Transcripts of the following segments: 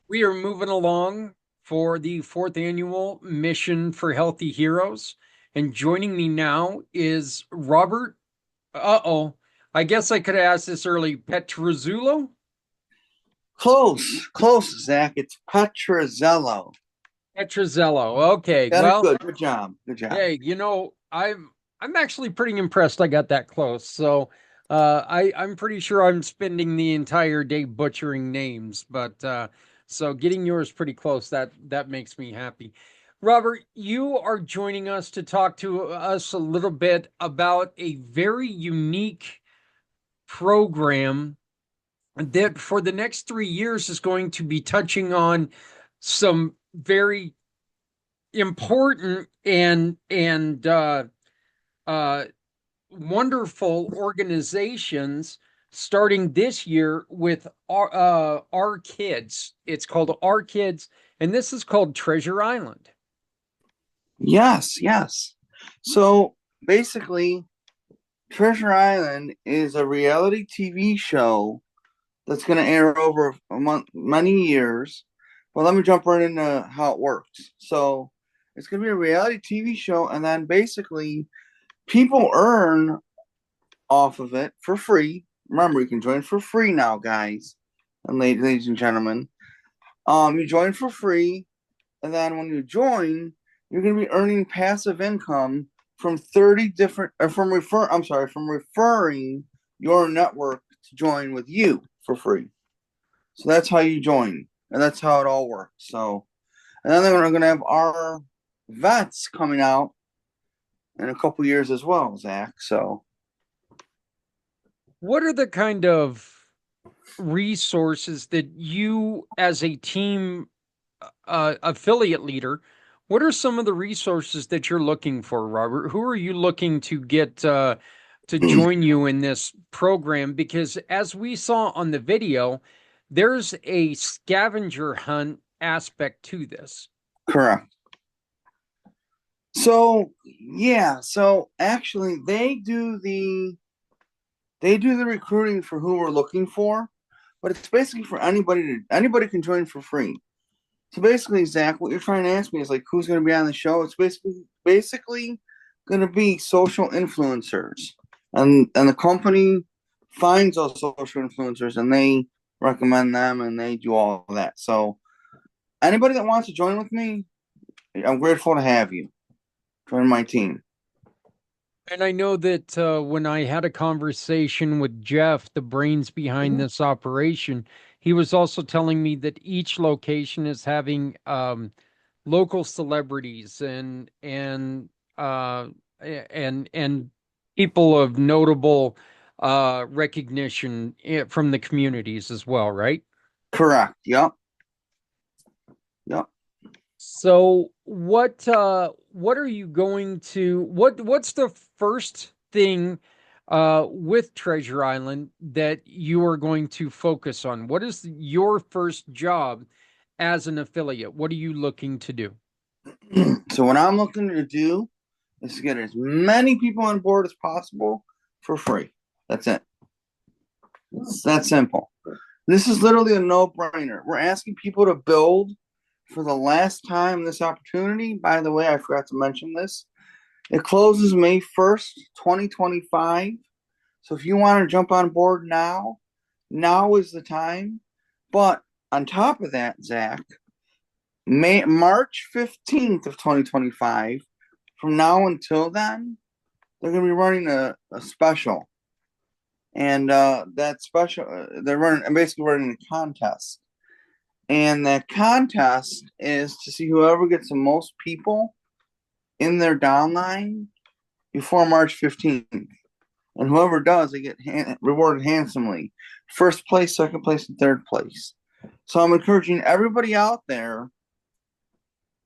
We are moving along for the fourth annual Mission for Healthy Heroes. And joining me now is Robert. Uh-oh. I guess I could have asked this early. Petruzielllo? Close, close, Zach. It's Petruzielllo. Petruzielllo. Okay. Got it Well, good. Good job. Good job. hey, I'm actually pretty impressed I got that close. So I'm pretty sure I'm spending the entire day butchering names, but so getting yours pretty close, that makes me happy. Robert, you are joining us to talk to us a little bit about a very unique program that for the next 3 years is going to be touching on some very important and wonderful organizations starting this year with our kids. It's called Our Kids, and this is called Treasure Island. Yes, yes. So basically, Treasure Island is a reality TV show that's going to air over many years. But let me jump right into how it works. So it's going to be a reality TV show, and then basically people earn off of it for free. Remember, you can join for free now, guys and ladies and gentlemen. You join for free, and then when you join, you're going to be earning passive income from 30 different, or from from referring your network to join with you for free. So that's how you join, and that's how it all works. So, and then we're going to have our vets coming out in a couple years as well, Zach. So, What are the kind of resources that you, as a team affiliate leader, what are some of the resources that you're looking for, Robert? Who are you looking to get to join you in this program? Because as we saw on the video, there's a scavenger hunt aspect to this. correct. So yeah, so actually they do the recruiting for who we're looking for, but it's basically for anybody can join for free. So basically, Zach, what you're trying to ask me is like who's going to be on the show? It's basically going to be social influencers, and the company finds those social influencers and they recommend them and they do all of that. So anybody that wants to join with me, I'm grateful to have you join my team. And I know that when I had a conversation with Jeff, the brains behind this operation, he was also telling me that each location is having local celebrities uh, and people of notable recognition from the communities as well, right? Correct. Yep. Yep. So what are you going to what's the first thing with Treasure Island that you are going to focus on? What is your first job as an affiliate? What are you looking to do? So what I'm looking to do is to get as many people on board as possible for free. That's it. It's that simple. This is literally a no-brainer. We're asking people to build for the last time this opportunity. By the way, I forgot to mention this. It closes May 1st, 2025. So if you want to jump on board now, now is the time. But on top of that, Zach, March 15th of 2025, from now until then, they're going to be running a special. And that special, they're running, I'm basically running a contest. And that contest is to see whoever gets the most people in their downline before March 15th. And whoever does, they get rewarded handsomely. First place, second place, and third place. So I'm encouraging everybody out there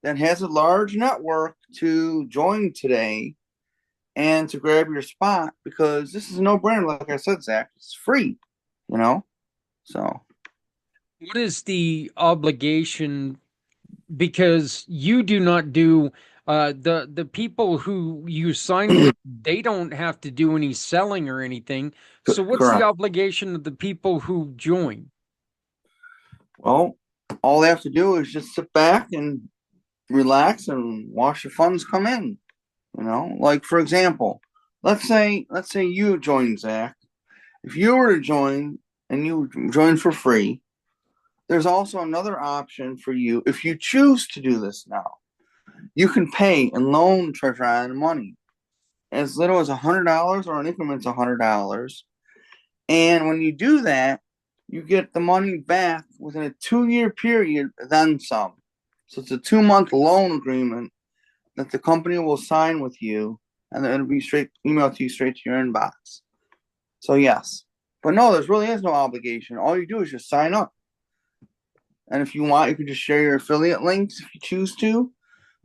that has a large network to join today and to grab your spot because this is a no-brainer. Like I said, Zach, it's free, you know. So What is the obligation? Because you do not do the people who you sign with, they don't have to do any selling or anything. So what's the correct. obligation of the people who join? Well, All they have to do is just sit back and relax and watch the funds come in. Like for example, let's say you join, Zach. If you were to join and you join for free, there's also another option for you. If you choose to do this now, you can pay and loan Treasure Island money as little as $100 or in increments of $100. And when you do that, you get the money back within a 2-year period, then some. So it's a 2-month loan agreement that the company will sign with you, and then it'll be straight emailed to you straight to your inbox. So yes, but no, there really is no obligation. All you do is just sign up, and if you want, you can just share your affiliate links if you choose to.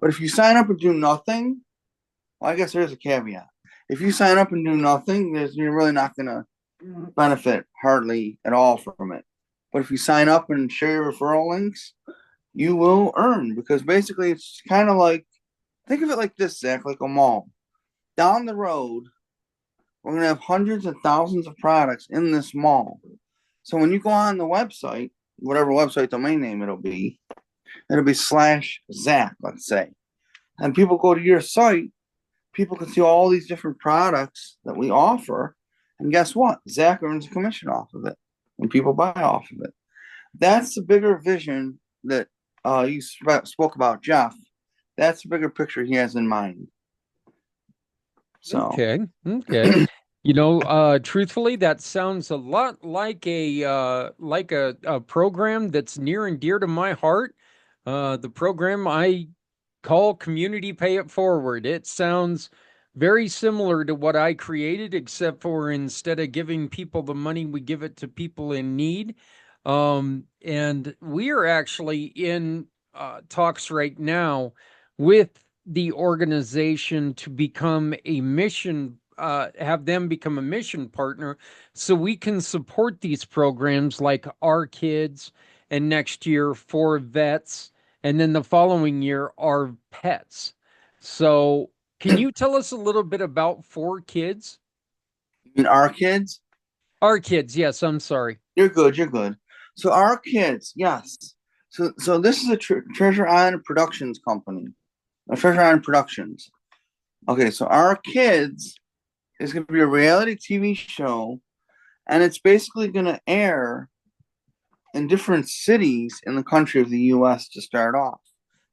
But if you sign up and do nothing, well, I guess there's a caveat. If you sign up and do nothing, you're really not going to benefit hardly at all from it. But if you sign up and share your referral links, you will earn, because basically it's kind of like, think of it like this, Zach, like a mall. Down the road, we're going to have hundreds of thousands of products in this mall. So when you go on the website, whatever website domain name it'll be slash Zach, let's say. And people go to your site, people can see all these different products that we offer. And guess what? Zach earns a commission off of it when people buy off of it. That's the bigger vision that you spoke about, Jeff. That's the bigger picture he has in mind. So, Okay. Okay. Truthfully, that sounds a lot like a program that's near and dear to my heart. The program I call Community Pay It Forward. It sounds very similar to what I created, except for instead of giving people the money, we give it to people in need. And we are actually in talks right now with the organization to become a mission, have them become a mission partner so we can support these programs like Our Kids, and next year for vets, and then the following year our pets. So, can you tell us a little bit about For Kids? in our kids, Our Kids, yes, I'm sorry. you're good, you're good. So, our kids, yes. So this is a Treasure Island Productions company, a Treasure Island Productions. Okay, so Our Kids is going to be a reality TV show, and it's basically going to air in different cities in the country of the U.S. to start off.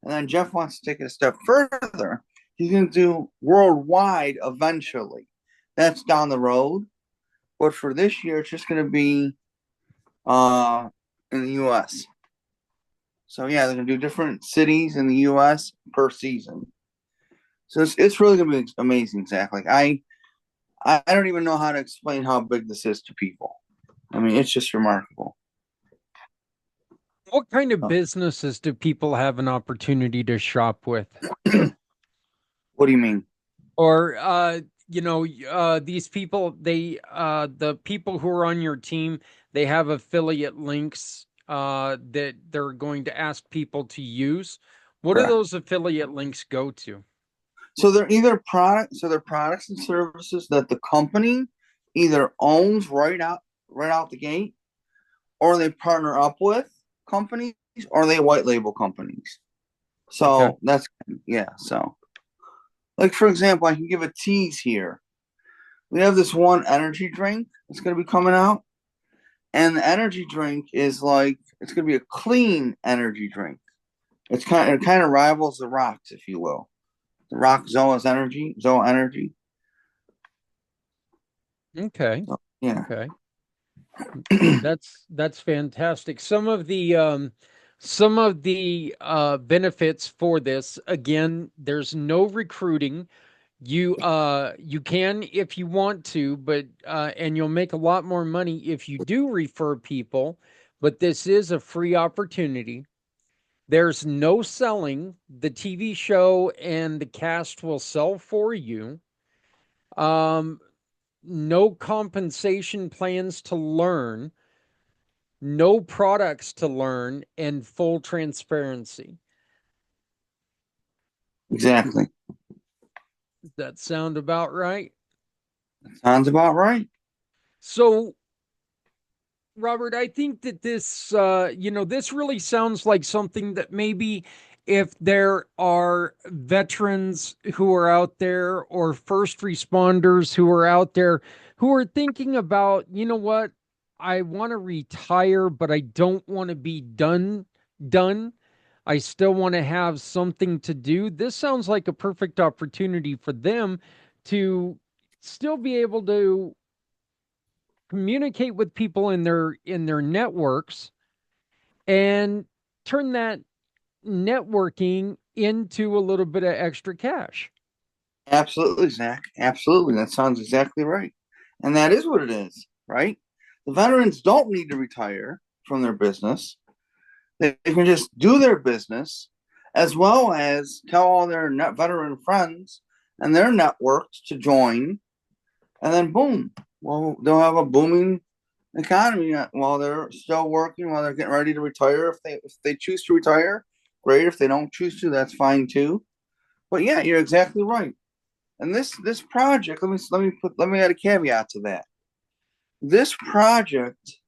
And then Jeff wants to take it a step further. He's going to do worldwide eventually. That's down the road. But for this year, it's just going to be in the U.S. So yeah, they're going to do different cities in the U.S. per season. So it's really going to be amazing, Zach. Like I don't even know how to explain how big this is to people. I mean, it's just remarkable. What kind of businesses do people have an opportunity to shop with? What do you mean? Or these people, the people who are on your team, they have affiliate links that they're going to ask people to use. What do Correct. those affiliate links go to? So they're products and services that the company either owns right out the gate, or they partner up with companies, or they white label companies. Okay. So that's, yeah. So like for example, I can give a tease here. We have this one energy drink that's going to be coming out, and the energy drink is like, it's going to be a clean energy drink. It kind of rivals the rocks, if you will. The rock Zoa energy. Okay. So, yeah. Okay. That's fantastic. Some of the benefits for this, again, there's no recruiting. You can if you want to, but and you'll make a lot more money if you do refer people, but this is a free opportunity. There's no selling. The TV show and the cast will sell for you. Um, no compensation plans to learn, no products to learn, and full transparency. Exactly. Does that sound about right? Sounds about right. So Robert, I think that this really sounds like something that maybe if there are veterans who are out there or first responders who are out there who are thinking about, you know what, I want to retire, but I don't want to be done. I still want to have something to do. This sounds like a perfect opportunity for them to still be able to communicate with people in their networks and turn that networking into a little bit of extra cash. Absolutely, Zach. Absolutely. That sounds exactly right. And that is what it is, right? The veterans don't need to retire from their business. They can just do their business as well as tell all their net veteran friends and their networks to join. And then, boom, well, they'll have a booming economy while they're still working, while they're getting ready to retire. If they choose to retire, great. If they don't choose to, that's fine too. But yeah, you're exactly right. And this project, let me add a caveat to that. This project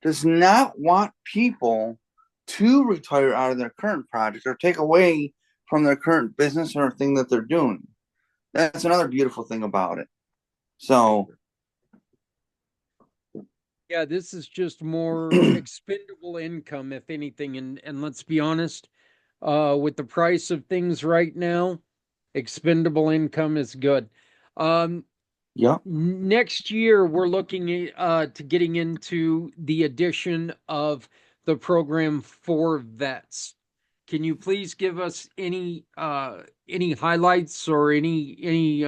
does not want people to retire out of their current project or take away from their current business or thing that they're doing. That's another beautiful thing about it. So, Yeah, this is just more expendable income, if anything. And let's be honest, with the price of things right now, expendable income is good. Um, yeah, Next year, we're looking to getting into the addition of the program for vets. Can you please give us any highlights or any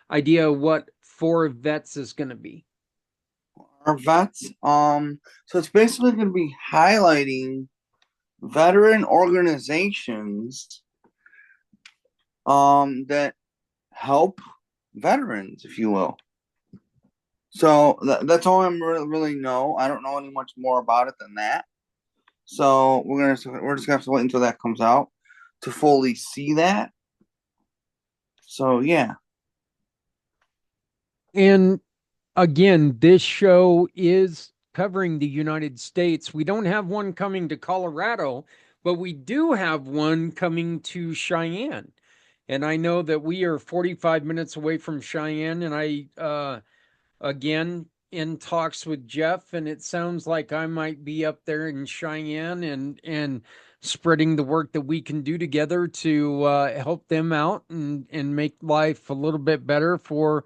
idea what for vets is going to be? our vets. So it's basically going to be highlighting veteran organizations that help veterans, if you will. So that's all I'm really know. I don't know any much more about it than that. So we're just gonna have to wait until that comes out to fully see that. So yeah, And again, this show is covering the United States. We don't have one coming to Colorado, but we do have one coming to Cheyenne. And I know that we are 45 minutes away from Cheyenne. And again, in talks with Jeff, and it sounds like I might be up there in Cheyenne and spreading the work that we can do together to help them out and make life a little bit better for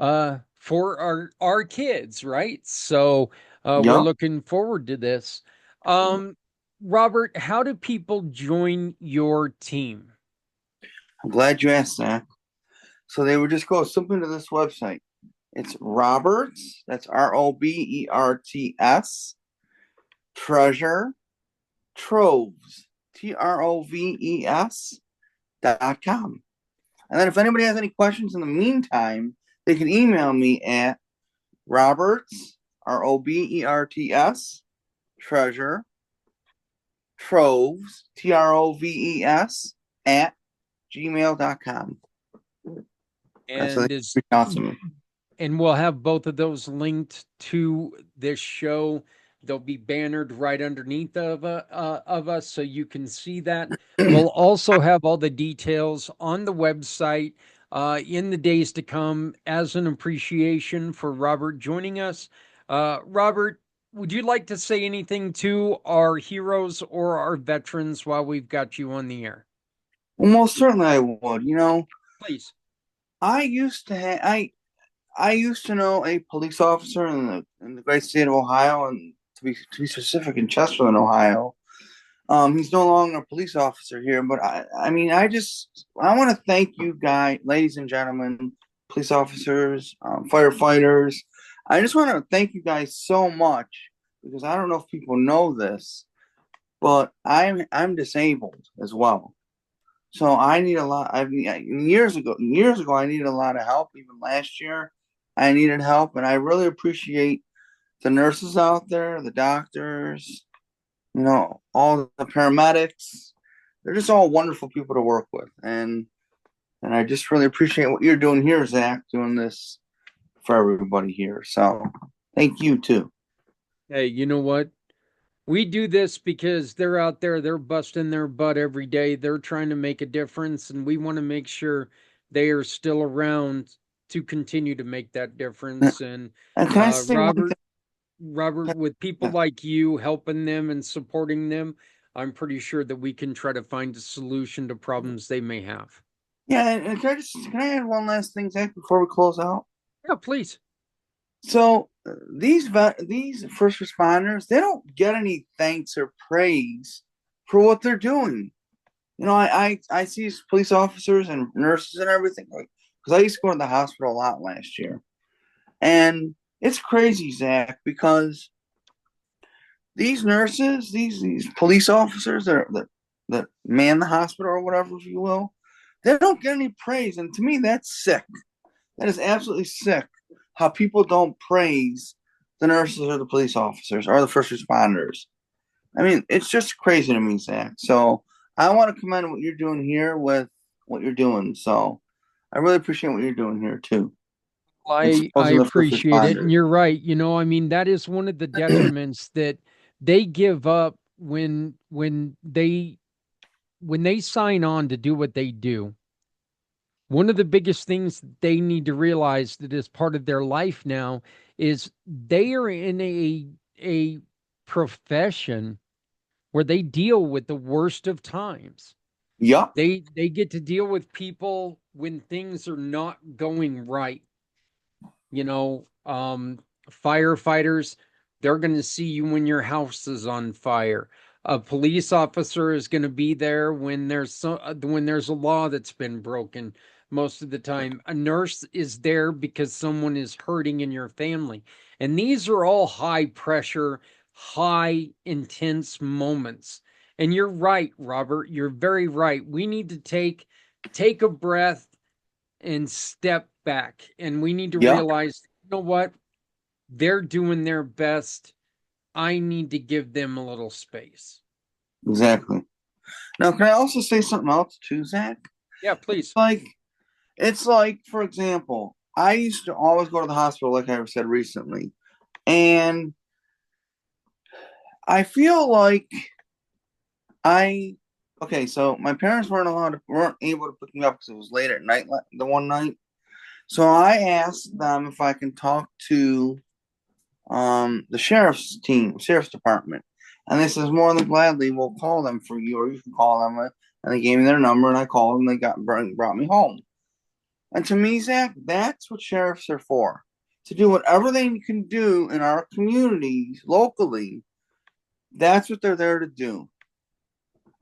our kids, right? So we're yep. looking forward to this. Um, Robert, how do people join your team? I'm glad you asked that. So they would just go simply to this website. It's Roberts. That's Roberts. Treasure Troves. TROVES.com. And then if anybody has any questions in the meantime, they can email me at Roberts, Roberts, treasure, troves, Troves, at gmail.com. That's how they And is reach out to me. and we'll have both of those linked to this show. They'll be bannered right underneath of us, so you can see that. We'll also have all the details on the website in the days to come as an appreciation for Robert joining us. Robert, would you like to say anything to our heroes or our veterans while we've got you on the air? Well, most certainly I would. Please. I used to have I used to know a police officer in the great state of Ohio, and to be specific, in Chesterland, Ohio. He's no longer a police officer here, but I mean, I want to thank you guys, ladies and gentlemen, police officers, firefighters. I just want to thank you guys so much because I don't know if people know this, but I'm disabled as well. So I need a lot. Years ago, I needed a lot of help. Even last year, I needed help, and I really appreciate the nurses out there, the doctors, all the paramedics. They're just all wonderful people to work with, and I just really appreciate what you're doing here, Zach, doing this for everybody here. So thank you too. Hey, you know what? We do this because they're out there, they're busting their butt every day. They're trying to make a difference, and we want to make sure they are still around to continue to make that And difference. And can I say one Robert, thing? with people like you helping them and supporting them, I'm pretty sure that we can try to find a solution to problems they may have. Yeah, and can I add one last thing, Zach, before we close out? Yeah, please. So these first responders, they don't get any thanks or praise for what they're doing. I see police officers and nurses and everything, like, because I used to go to the hospital a lot last year, and it's crazy, Zach, because these nurses, these police officers that man the hospital or whatever, if you will, they don't get any praise, and to me, that's sick. That is absolutely sick. How people don't praise the nurses or the police officers or the first responders. I mean, it's just crazy to me, Zach. So I want to commend what you're doing here with what you're doing. So I really appreciate what you're doing here too. I Exposing the first appreciate it, and responders. you're right. I mean, that is one of the detriments that they give up when they sign on to do what they do. One of the biggest things that they need to realize that is part of their life now is they are in a profession where they deal with the worst of times. Yup. They get to deal with people when things are not going right. you know, um, Firefighters, they're going to see you when your house is on fire. A police officer is going to be there when there's a law that's been broken. Most of the time, a nurse is there because someone is hurting in your family. And these are all high pressure, high intense moments. And you're right, Robert. You're very right. We need to take a breath and step back. And we need to Yup. realize, you know what? They're doing their best. I need to give them a little space. Exactly. Now, can I also say something else too, Zach? Yeah, It's please. like it's like, for example, I used to always go to the hospital, like I said recently, and I feel like I okay, so my parents weren't able to pick me up because it was late at night the one night. So I asked them if I can talk to the sheriff's department. And they says more than gladly we'll call them for you, or you can call them. And they gave me their number, and I called them. They brought me home. And to me, Zach, that's what sheriffs are for, to do whatever they can do in our communities locally. That's what they're there to do.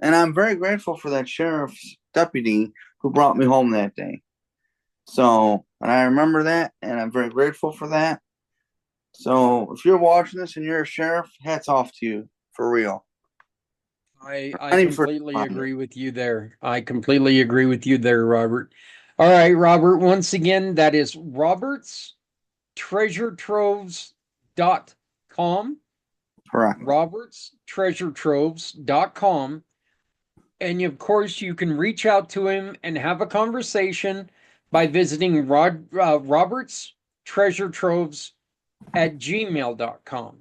And I'm very grateful for that sheriff's deputy who brought me home that day. So, and I remember that, and I'm very grateful for that. So, if you're watching this and you're a sheriff, hats off to you for real. I Any first completely responder. agree with you there. I completely agree with you there, Robert. All right, Robert. Once again, that is Robert's Treasure Troves.com. Correct. RobertsTreasureTroves.com. And of course, you can reach out to him and have a conversation by visiting Robert's Treasure Troves at gmail.com.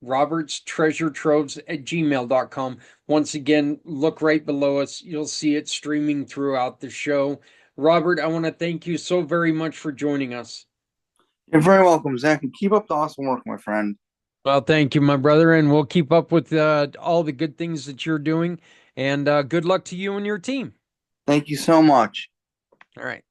Robert's Treasure Troves at gmail.com. Once again, look right below us. You'll see it streaming throughout the show. Robert, I want to thank you so very much for joining us. You're very welcome, Zach, and keep up the awesome work, my friend. Well, thank you, my brother, and we'll keep up with all the good things that you're doing. And good luck to you and your team. Thank you so much. All right.